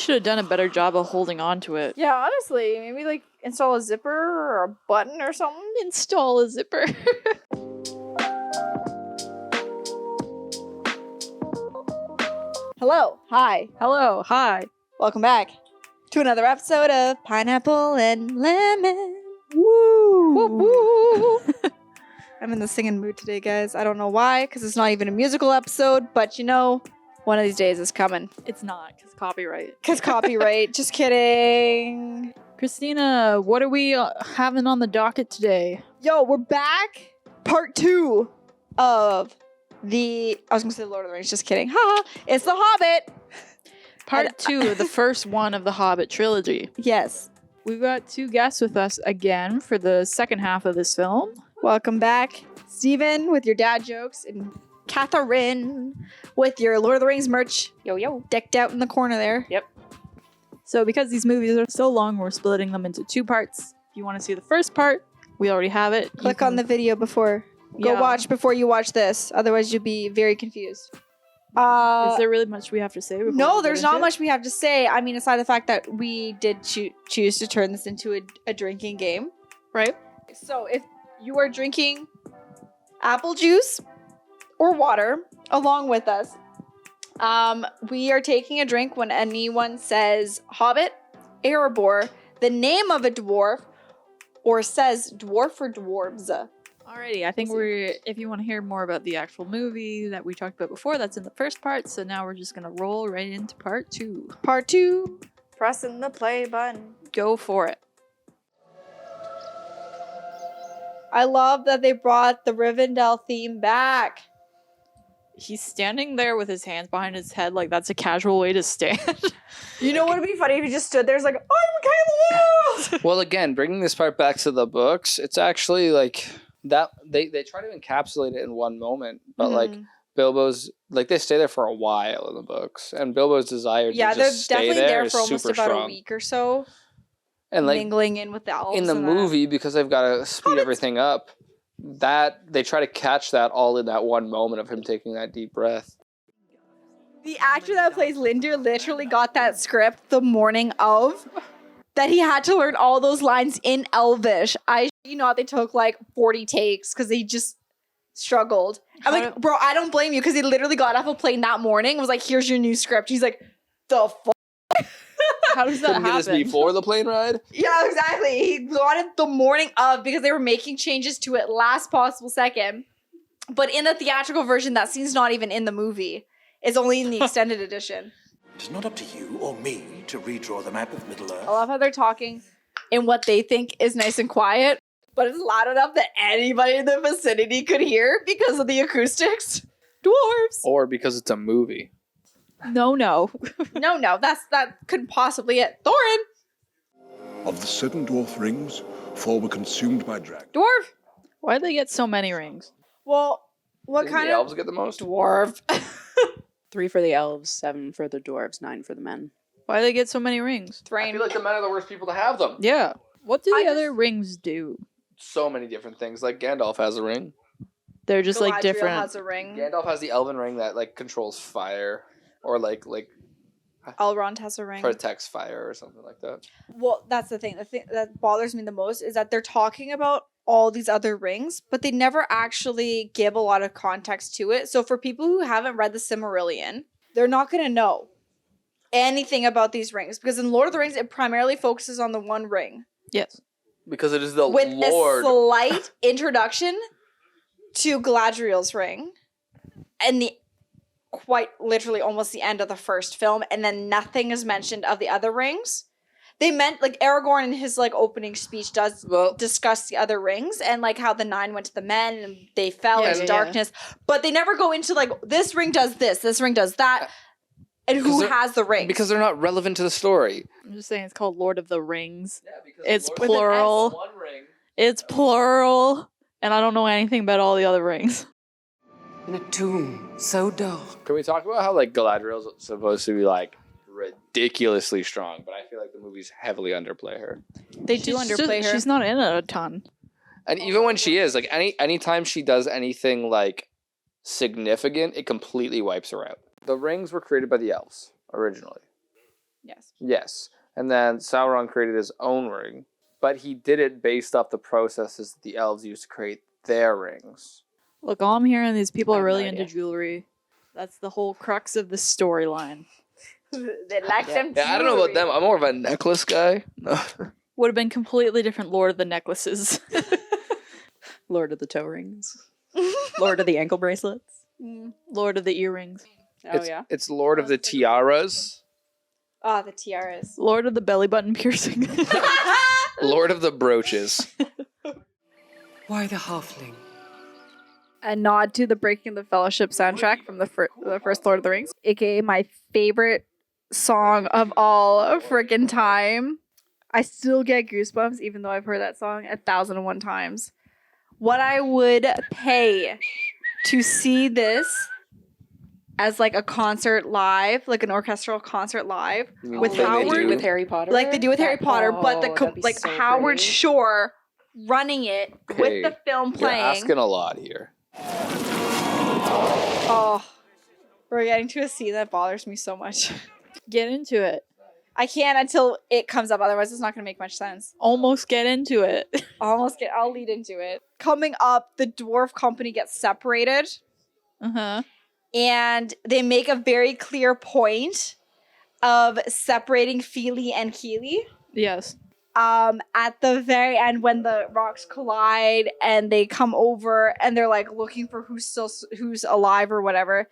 should have done a better job of holding on to it. Yeah, honestly, maybe like install a zipper or a button or something. Install a zipper. Hello, hi, Hello, hi. welcome back to another episode of Pineapple and Lemon. Woo! Woo woo. I'm in the singing mood today, guys. I don't know why, because it's not even a musical episode, but you know, one of these days is coming. It's not, because copyright. Because copyright. Just kidding. Christina, what are we having on the docket today? Yo, we're back. Part 2 of I was going to say the Lord of the Rings. Just kidding. Haha. It's the Hobbit. Part 2, the first one of the Hobbit trilogy. Yes. We've got 2 guests with us again for the second half of this film. Welcome back, Steven, with your dad jokes, and Kathryn with your Lord of the Rings merch. Yo, decked out in the corner there. Yep. So because these movies are so long, we're splitting them into 2 parts. If you want to see the first part, we already have it. Click on the video before. Go watch before you watch this. Otherwise, you'll be very confused. Is there really much we have to say? No, there's not much we have to say. I mean, aside the fact that we did choose to turn this into a drinking game. Right? So if you are drinking apple juice or water along with us, we are taking a drink when anyone says Hobbit, Erebor, the name of a dwarf, or says dwarf or dwarves. Alrighty, I think if you want to hear more about the actual movie that we talked about before, that's in the first part. So now we're just going to roll right into part 2. Part 2. Pressing the play button. Go for it. I love that they brought the Rivendell theme back. He's standing there with his hands behind his head like that's a casual way to stand. You know what would be funny if he just stood there, like, I'm Caleb! Well, again, bringing this part back to the books, it's actually like that they try to encapsulate it in one moment, but like Bilbo's like they stay there for a while in the books, and Bilbo's desire to just stay definitely there for is almost super about strong. a week or so, and like mingling in with the elves. in the movie, because they've got to speed everything up, that they try to catch that all in that one moment of him taking that deep breath. The actor that plays Lindir literally got that script the morning of, that he had to learn all those lines in Elvish. They took like 40 takes because they just struggled. I'm like, bro, I don't blame you, because he literally got off a plane that morning and was like, here's your new script. He's like, the fuck? How does that Couldn't happen? get this before the plane ride? Yeah, exactly. He got it the morning of because they were making changes to it last possible second. But in the theatrical version, that scene's not even in the movie. It's only in the extended edition. It is not up to you or me to redraw the map of Middle-earth. I love how they're talking in what they think is nice and quiet, but it's loud enough that anybody in the vicinity could hear because of the acoustics. Dwarves! Or because it's a movie. No. No, that couldn't possibly it. Thorin! Of the 7 dwarf rings, 4 were consumed by dragons. Dwarf! Why do they get so many rings? Well, what Didn't kind the of elves get the most? dwarf? 3 for the elves, 7 for the dwarves, 9 for the men. Why do they get so many rings? I feel like the men are the worst people to have them. Yeah. What do the other rings do? So many different things. Like Gandalf has a ring. They're just like Galadriel different. has a ring. Gandalf has the elven ring that like controls fire, or like Elrond has a ring. protects fire or something like that. Well, that's the thing. The thing that bothers me the most is that they're talking about all these other rings, but they never actually give a lot of context to it. So for people who haven't read the Silmarillion, they're not going to know anything about these rings, because in Lord of the Rings, it primarily focuses on the one ring. Yes. Because it is the With Lord. a slight introduction to Galadriel's ring, and the quite literally almost the end of the first film, and then nothing is mentioned of the other rings. They meant, like, Aragorn in his, like, opening speech does discuss the other rings and, like, how the 9 went to the men and they fell into darkness. But they never go into, like, this ring does this ring does that, and who has the ring. Because they're not relevant to the story. I'm just saying it's called Lord of the Rings. Yeah, because It's Lord plural. has one ring. It's plural. And I don't know anything about all the other rings. In a tomb so dark. Can we talk about how like Galadriel's supposed to be like ridiculously strong, but I feel like the movies heavily underplay her. They do underplay her. She's not in it a ton. And even when she is, like anytime she does anything like significant, it completely wipes her out. The rings were created by the elves originally. Yes. Yes. And then Sauron created his own ring, but he did it based off the processes that the elves used to create their rings. Look, all I'm hearing is people I are have really no into idea. jewelry. That's the whole crux of the storyline. They like them. Yeah, I don't know about them. I'm more of a necklace guy. No. Would have been completely different Lord of the Necklaces. Lord of the toe rings. Lord of the ankle bracelets. Lord of the Earrings. Oh, yeah. It's Lord of the Tiaras, Oh, the tiaras. Lord of the belly button piercing. Lord of the Brooches. Why the halfling? A nod to the Breaking of the Fellowship soundtrack from the first Lord of the Rings, aka my favorite song of all freaking time. I still get goosebumps even though I've heard that song 1,001 times. What I would pay to see this as like a concert live, like an orchestral concert live with Like they Howard, do. With Harry Potter? like they do with Harry Potter, but the that'd be like so Howard pretty. Shore running it Okay, with the film You're playing. asking a lot here. Oh, we're getting to a scene that bothers me so much. Get into it. I can't until it comes up, otherwise it's not going to make much sense. Almost get into it. I'll lead into it. Coming up, the dwarf company gets separated, Uh-huh. and they make a very clear point of separating Feely and Keely. Yes. At the very end, when the rocks collide and they come over and they're like looking for who's alive or whatever,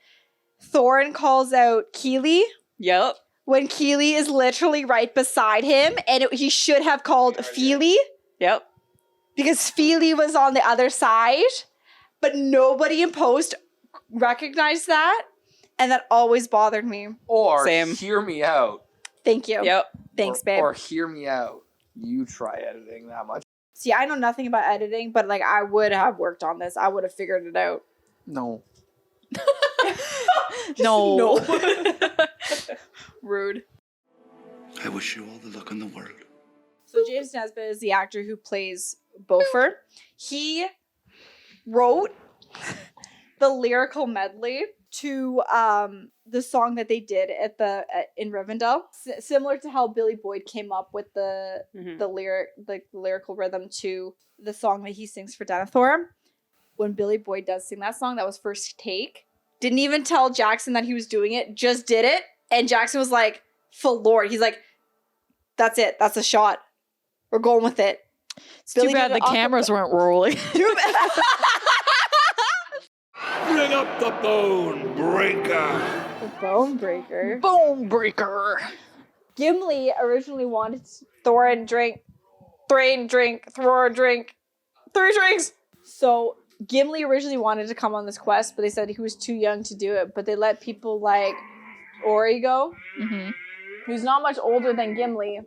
Thorin calls out Keely Yep. when Keely is literally right beside him, and he should have called Feely Yep. because Feely was on the other side, but nobody in post recognized that, and that always bothered me. Or Same. hear me out. Thank you. Yep. Thanks, or, babe. Or hear me out. You try editing that much. See, I know nothing about editing, but like I would have worked on this. I would have figured it out. No. No. Rude. I wish you all the luck in the world. So James Nesbitt is the actor who plays Beaufort. He wrote the lyrical medley to the song that they did in Rivendell, similar to how Billy Boyd came up with the lyrical rhythm to the song that he sings for Denethor. When Billy Boyd does sing that song, that was first take. Didn't even tell Jackson that he was doing it, just did it, and Jackson was like, "Full Lord," he's like, "That's it, that's a shot. We're going with it." It's too bad the cameras weren't rolling. Bring up the bone breaker. The Bone Breaker. Bone breaker. Gimli originally wanted Thorin drink, Thrain drink, Thorin drink, 3 drinks. So Gimli originally wanted to come on this quest, but they said he was too young to do it. But they let people like Ori go, who's not much older than Gimli,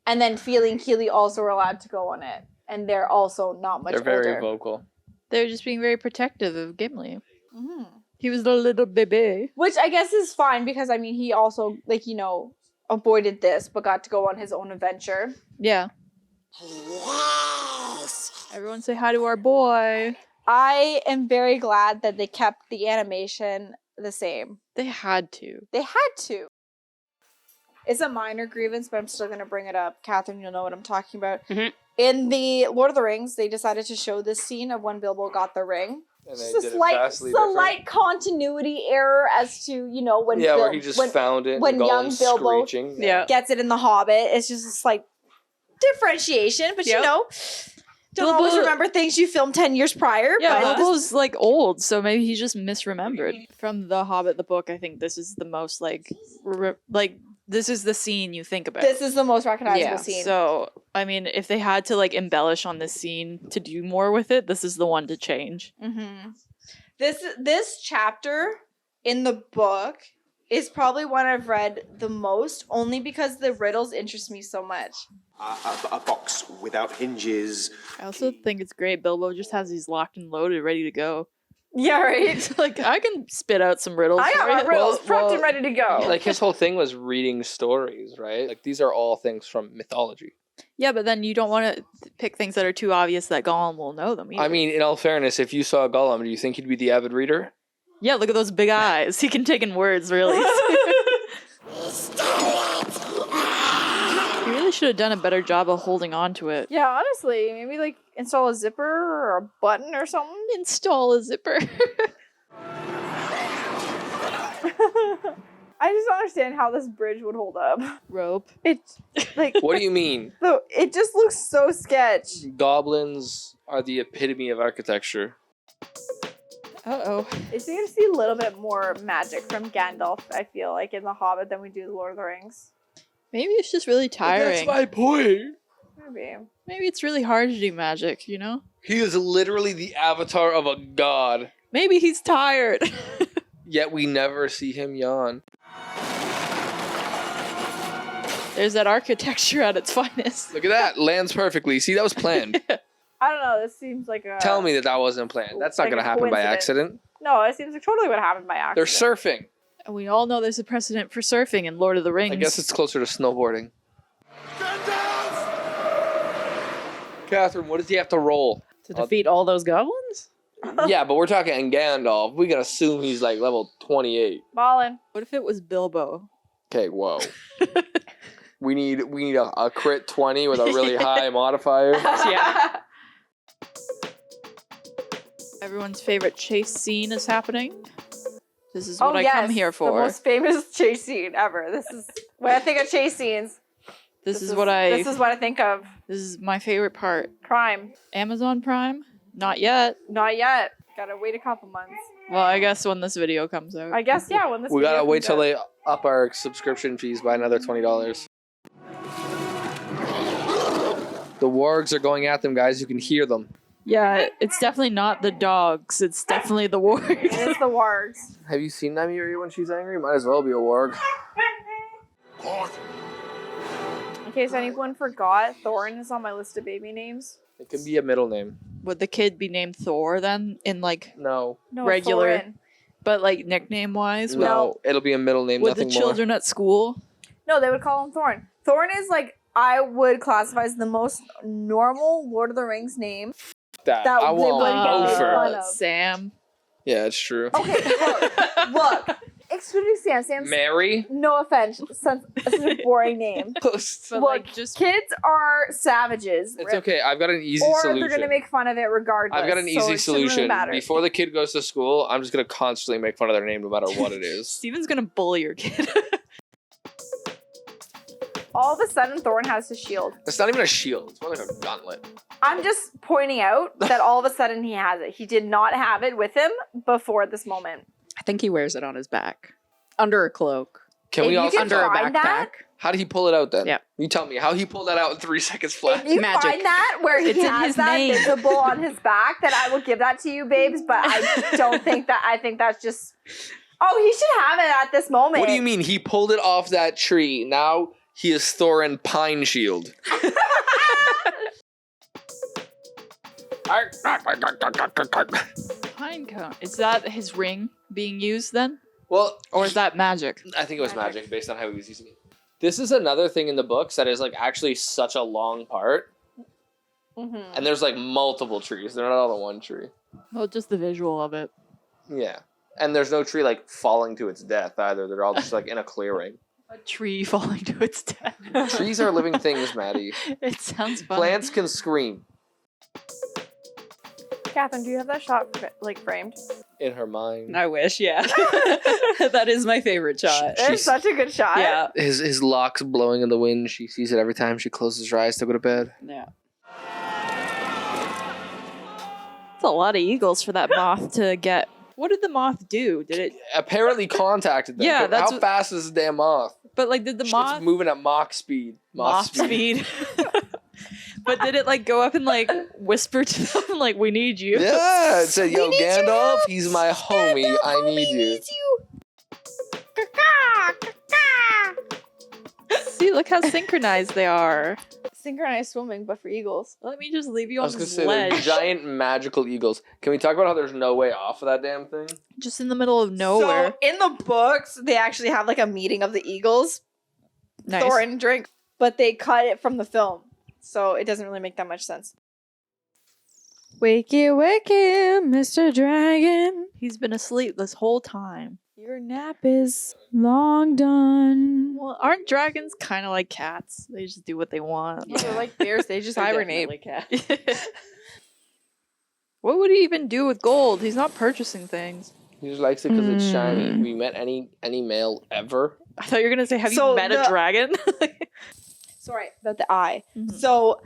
and then Feely and Keely also were allowed to go on it, and they're also not much older. They're very vocal. They're just being very protective of Gimli. He was the little baby. Which I guess is fine because I mean he also like avoided this but got to go on his own adventure. Yeah. Everyone say hi to our boy. I am very glad that they kept the animation the same. They had to. They had to. It's a minor grievance, but I'm still going to bring it up. Kathryn, you'll know what I'm talking about. In the Lord of the Rings, they decided to show this scene of when Bilbo got the ring. And they Just did a it vastly different. slight continuity error as to, when where he just found it when and young Gollum's Bilbo screeching. Yeah. gets it in The Hobbit. It's just a slight differentiation, but Yep. don't always Bilbo- remember things you filmed 10 years prior. Yeah, but Bilbo's like old, so maybe he just misremembered. From The Hobbit, the book, I think this is the most this is the scene you think about. this is the most recognizable scene. So, I mean, if they had to embellish on this scene to do more with it, this is the one to change. Mm-hmm. This chapter in the book is probably one I've read the most, only because the riddles interest me so much. A box without hinges. I also think it's great. Bilbo just has these locked and loaded, ready to go. Yeah, right. I can spit out some riddles. I got for my you. riddles prepped and ready to go. Like his whole thing was reading stories, right? Like these are all things from mythology. Yeah, but then you don't want to pick things that are too obvious that Gollum will know them either. I mean, in all fairness, if you saw Gollum, do you think he'd be the avid reader? Yeah, look at those big eyes. He can take in words, really. really should have done a better job of holding on to it. Yeah, honestly, maybe like install a zipper or a button or something. Install a zipper. I just don't understand how this bridge would hold up. Rope. It's like What do you mean? it just looks so sketch. Goblins are the epitome of architecture. Uh-oh. It seems to see a little bit more magic from Gandalf, I feel like, in The Hobbit than we do The Lord of the Rings. Maybe it's just really tiring. That's my point. Maybe. Maybe it's really hard to do magic, you know? He is literally the avatar of a god. Maybe he's tired. Yet we never see him yawn. There's that architecture at its finest. Look at that. Lands perfectly. See, that was planned. I don't know, this seems like a... Tell me that wasn't planned. That's not like going to a happen by coincidence. accident. No, it seems like totally what happened by accident. They're surfing. And we all know there's a precedent for surfing in Lord of the Rings. I guess it's closer to snowboarding. Kathryn, what does he have to roll? To defeat all those goblins? Yeah, but we're talking Gandalf. We can assume he's like level 28. Ballin'. What if it was Bilbo? Okay, whoa. we need a crit 20 with a really high modifier. Yeah. Everyone's favorite chase scene is happening. This is what I yes, come here the for. most famous chase scene ever. This is when I think of chase scenes. This is what I think of. This is my favorite part. Prime. Amazon Prime? Not yet. Not yet. Gotta wait a couple months. Well, I guess when this video comes out. I guess, yeah, when this We video gotta wait comes till out. they up our subscription fees by another $20. The wargs are going at them, guys. You can hear them. Yeah, it's definitely not the dogs. It's definitely the wargs. It is the wargs. Have you seen Nymeria when she's angry? Might as well be a warg. In case anyone forgot, Thorin is on my list of baby names. It could be a middle name. Would the kid be named Thor then? In like, No. No, Regular. Thorin. but like nickname wise? No, it'll be a middle name, With the nothing children at school? No, they would call him Thorin. Thorin is like, I would classify as the most normal Lord of the Rings name. more. That That I they want wouldn't make Beaufort. fun of. Sam. Yeah, it's true. Okay, look. Excluding Sam. Sam's, Mary? no offense, such a boring name. But Look, like just kids are savages. It's okay. I've got an easy Or solution. they're going to make fun of it regardless. I've got an so easy it shouldn't really solution. matter. Before the kid goes to school, I'm just going to constantly make fun of their name no matter what it is. Steven's gonna bully your kid. All of a sudden, Thorin has his shield. It's not even a shield. It's more like a gauntlet. I'm just pointing out that all of a sudden he has it. He did not have it with him before this moment. I think he wears it on his back. Under a cloak. Can If we you also... can Under a find that? backpack. How did he pull it out then? Yeah. You tell me. How he pulled that out in 3 seconds flat? If you Magic. find that where he It's in has his that name. visible on his back, then I will give that to you, babes. But I don't think that. I think that's just. Oh, he should have it at this moment. What do you mean? He pulled it off that tree. Now he is Thorin Pine Shield. Pinecone. Is that his ring being used then? Well, Or is that magic? I think it was magic based on how he was using it. This is another thing in the books that is like actually such a long part. Mm-hmm. And there's like multiple trees. They're not all in one tree. Well, just the visual of it. Yeah. And there's no tree like falling to its death either. They're all just like in a clearing. A tree falling to its death. Trees are living things, Maddie. It sounds fun. Plants can scream Kathryn, do you have that shot like framed? in her mind. I wish, yeah. That is my favorite shot. It's She's- such a good shot. Yeah. His locks blowing in the wind. She sees it every time she closes her eyes to go to bed. Yeah. It's a lot of eagles for that moth to get. What did the moth do? Did it? Apparently contacted them. Yeah, that's How what- fast is the damn moth? But like, did the Shit's moth moving at Mach speed. moth speed? But did it like go up and like whisper to them like, "We need you"? Yeah, it said, "Yo, need your Gandalf, help. he's my homie. I need you." See, look how synchronized they are. Synchronized swimming, but for eagles. Let me just leave you I on was gonna this say they're ledge, giant magical eagles. Can we talk about how there's no way off of that damn thing? just in the middle of nowhere. So in the books, they actually have like a meeting of the eagles. Nice. Thorin drink, but they cut it from the film, so it doesn't really make that much sense. Wakey, wakey, Mr. Dragon. He's been asleep this whole time. Your nap is long done. Well, aren't dragons kind of like cats? They just do what they want. Yeah, they're like bears. They just hibernate. What would he even do with gold? He's not purchasing things. He just likes it because it's shiny. Have you met any male ever? I thought you were gonna say, have So you met a dragon? Sorry about the eye. So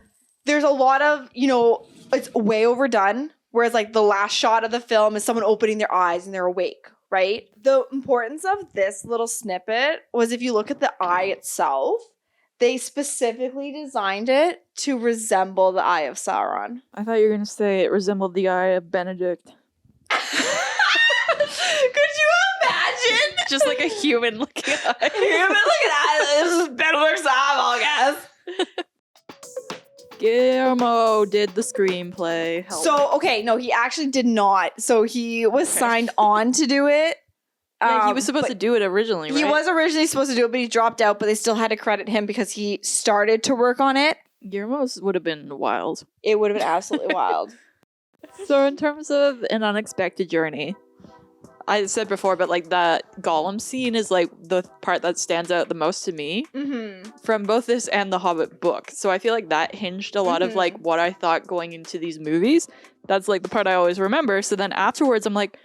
there's a lot of, it's way overdone. Whereas like the last shot of the film is someone opening their eyes and they're awake, right? The importance of this little snippet was if you look at the eye itself, they specifically designed it to resemble the eye of Sauron. I thought you were gonna say it resembled the eye of Benedict. Could you imagine? Just like a human looking eye. Human looking eye. This is Benedict's eyeball, guys. Guillermo did the screenplay. Help. So, okay, no, he actually did not. So he was signed on to do it. Yeah, he was supposed to do it originally, right? He was originally supposed to do it, but he dropped out, but they still had to credit him because he started to work on it. Guillermo's would have been wild. It would have been absolutely wild. So in terms of an unexpected journey, I said before, but like that Gollum scene is like the part that stands out the most to me from both this and the Hobbit book. So I feel like that hinged a lot of like what I thought going into these movies. That's like the part I always remember. So then afterwards, I'm like,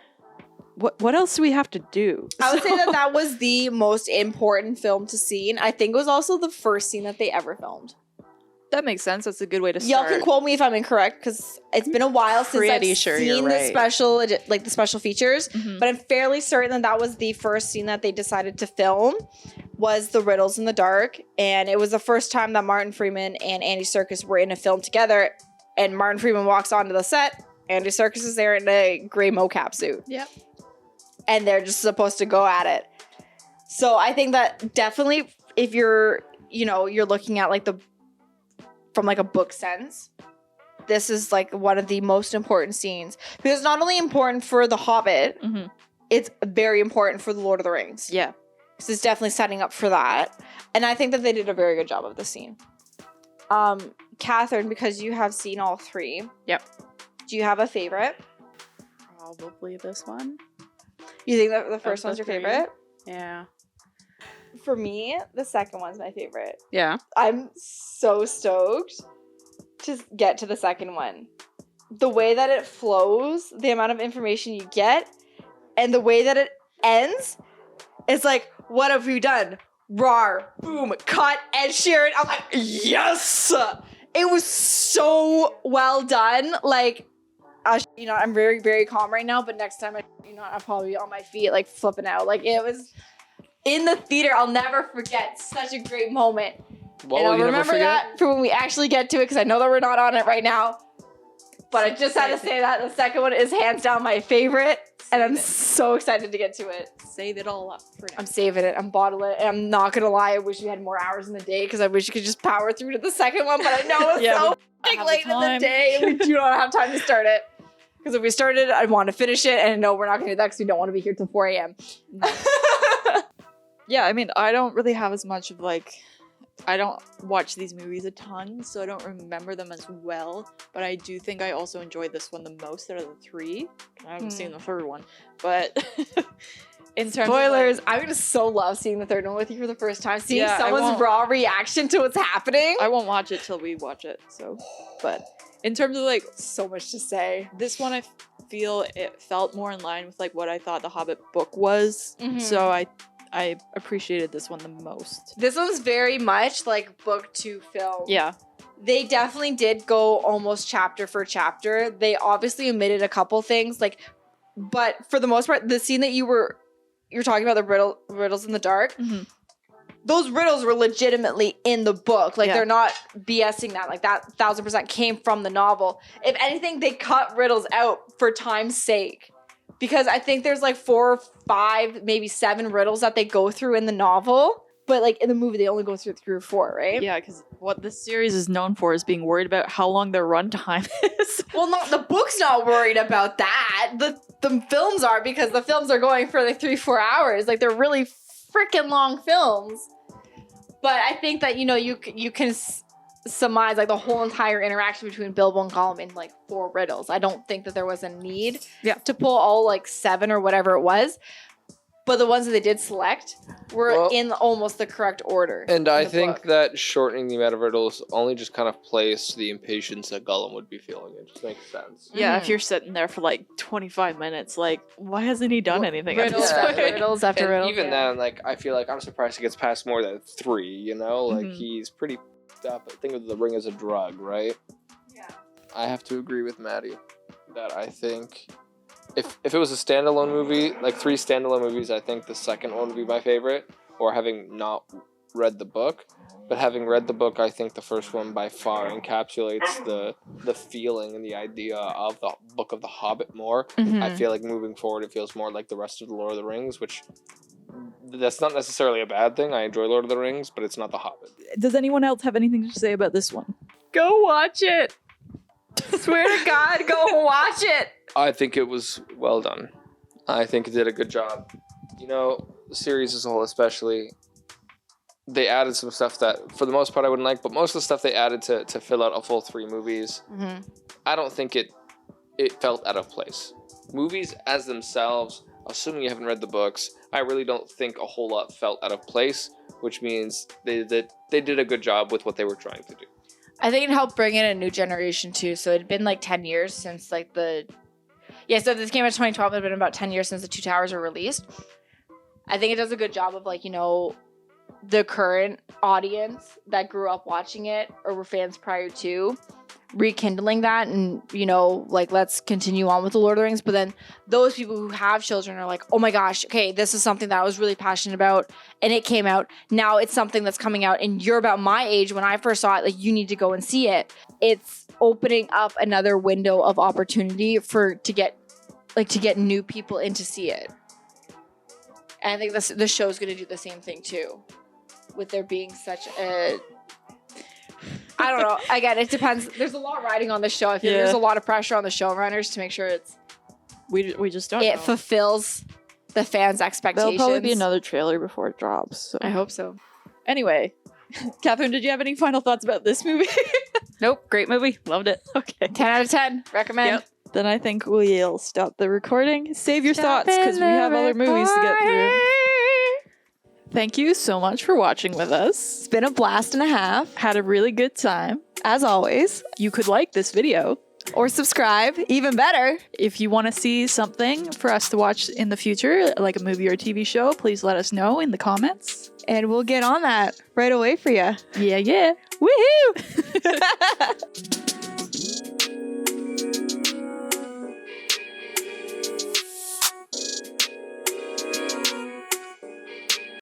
what else do we have to do? I would say that was the most important film to see. And I think it was also the first scene that they ever filmed. That makes sense. That's a good way to Y'all start. can quote me if I'm incorrect because it's been a while since I've seen the special features. But I'm fairly certain that was the first scene that they decided to film was the Riddles in the Dark. And it was the first time that Martin Freeman and Andy Serkis were in a film together. And Martin Freeman walks onto the set. Andy Serkis is there in a gray mocap suit. Yep. And they're just supposed to go at it. So I think that definitely if you're looking at like from like a book sense, this is like one of the most important scenes because it's not only important for The Hobbit, it's very important for The Lord of the Rings. Yeah. So it's definitely setting up for that. And I think that they did a very good job of the scene. Kathryn, because you have seen all three. Yep. Do you have a favorite? Probably this one. You think that the first one's your favorite? Yeah. For me, the second one's my favorite. Yeah. I'm so stoked to get to the second one. The way that it flows, the amount of information you get, and the way that it ends, it's like, what have we done? Rawr, boom, cut, Ed Sheeran. I'm like, yes! It was so well done. Like, I'm very, very calm right now, but next time I'll probably be on my feet, like flipping out. Like, it was in the theater. I'll never forget. Such a great moment. And I'll remember that for when we actually get to it, because I know that we're not on it right now. But I just had to say that the second one is hands down my favorite, and I'm so excited to get to it. Save it all up for now. I'm saving it. I'm bottling it. And I'm not gonna lie, I wish we had more hours in the day because I wish you could just power through to the second one. But I know it's so late in the day, and we do not have time to start it. Because if we started, I'd want to finish it, and no, we're not gonna do that because we don't want to be here till 4 a.m. Yeah, I mean, I don't really have as much of like, I don't watch these movies a ton, so I don't remember them as well. But I do think I also enjoyed this one the most out of the three. I haven't seen the third one, but in terms spoilers, of like, I'm gonna so love seeing the third one with you for the first time. Seeing Yeah, someone's raw reaction to what's happening. I won't watch it till we watch it. So, but in terms of like So much to say. this one, I feel it felt more in line with like what I thought the Hobbit book was. So I appreciated this one the most. This one's very much like book to film. Yeah. They definitely did go almost chapter for chapter. They obviously omitted a couple things, but for the most part, the scene that you're talking about, the riddles in the dark, those riddles were legitimately in the book. Like, they're not BSing that. Like, that 1000% came from the novel. If anything, they cut riddles out for time's sake. Because I think there's like 4 or 5, maybe 7 riddles that they go through in the novel. But like in the movie, they only go through 3 or 4, right? Yeah, because what this series is known for is being worried about how long their runtime is. Well, no, the book's not worried about that. The films are, because the films are going for like 3-4 hours. Like, they're really freaking long films. But I think that, you can surmise like the whole entire interaction between Bilbo and Gollum in like 4 riddles. I don't think that there was a need to pull all like 7 or whatever it was. but the ones that they did select were in almost the correct order. And I in the think book. that shortening the amount of riddles only just kind of plays to the impatience that Gollum would be feeling. It just makes sense. Yeah, if you're sitting there for like 25 minutes, like, why hasn't he done anything at riddles this after point? riddles after And riddles. even then, like, I feel like I'm surprised he gets past more than 3, you know? Like, he's pretty f***ed up. I think of the ring as a drug, right? Yeah. I have to agree with Maddie that I think if it was a standalone movie, like 3 standalone movies, I think the second one would be my favorite, or having not read the book. But having read the book, I think the first one by far encapsulates the feeling and the idea of the book of the Hobbit more. I feel like moving forward, it feels more like the rest of the Lord of the Rings, which that's not necessarily a bad thing. I enjoy Lord of the Rings, but it's not the Hobbit. Does anyone else have anything to say about this one? Go watch it. Swear to God, go watch it. I think it was well done. I think it did a good job. You know, the series as a whole especially, they added some stuff that, for the most part, I wouldn't like, but most of the stuff they added to fill out a full 3 movies, I don't think it felt out of place. Movies as themselves, assuming you haven't read the books, I really don't think a whole lot felt out of place, which means they did a good job with what they were trying to do. I think it helped bring in a new generation too. So it had been like 10 years since like so if this came out in 2012, it had been about 10 years since the Two Towers were released. I think it does a good job of like, you know, the current audience that grew up watching it or were fans prior to rekindling that and, you know, like, let's continue on with the Lord of the Rings. But then those people who have children are like, oh my gosh, okay, this is something that I was really passionate about and it came out. Now it's something that's coming out and you're about my age when I first saw it. Like, you need to go and see it. It's opening up another window of opportunity to get new people in to see it. And I think the show's going to do the same thing too, with there being such a, I don't know. Again, it depends. There's a lot riding on the show. I feel like there's a lot of pressure on the showrunners to make sure We just don't know. fulfills the fans' expectations. There'll probably be another trailer before it drops. So. I hope so. Anyway, Kathryn, did you have any final thoughts about this movie? Nope, great movie. Loved it. Okay. 10 out of 10. Recommend. Yep. Then I think we'll stop the recording. Save your thoughts because we have other movies to get through. Thank you so much for watching with us. It's been a blast and a half. Had a really good time. As always. You could like this video. Or subscribe. Even better. If you want to see something for us to watch in the future, like a movie or a TV show, please let us know in the comments. And we'll get on that right away for you. Yeah. Woohoo!